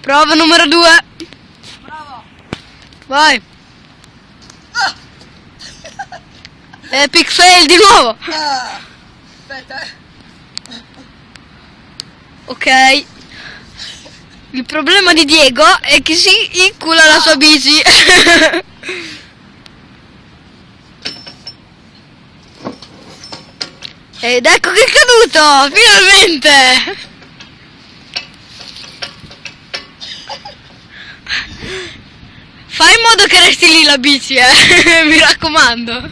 Prova numero 2. Bravo. Vai. Epic fail di nuovo. Aspetta. Ok. Il problema di Diego è che si incula la sua bici. Ed ecco che è caduto, finalmente. Fai in modo che resti lì la bici, mi raccomando.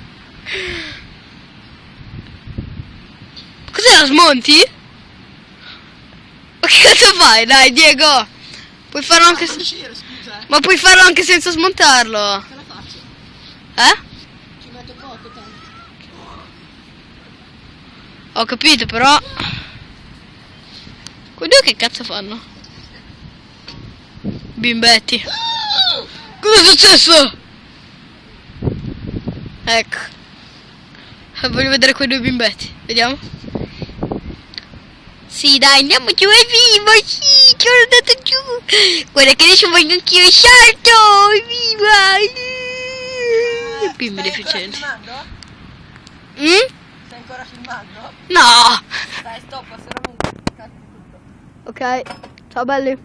Cos'è, la smonti? Ma che cazzo fai? Dai, Diego! Puoi farlo anche Uscire, scusa. Ma puoi farlo anche senza smontarlo. Ce la faccio. Eh? Ci metto poco tanto. Ho capito, però. Quei due che cazzo fanno? Bimbetti. Cosa è successo? Ecco. Voglio vedere quei due bimbetti. Vediamo. Sì, dai, andiamo giù, è vivo, sì, ci ho andato giù. Guarda che adesso voglio anch'io il salto, evviva. Bimbi deficienti. Stai ancora filmando? Mm? Stai ancora filmando? No. Dai, stop, seramente. Cazzo tutto. Ok, ciao belli.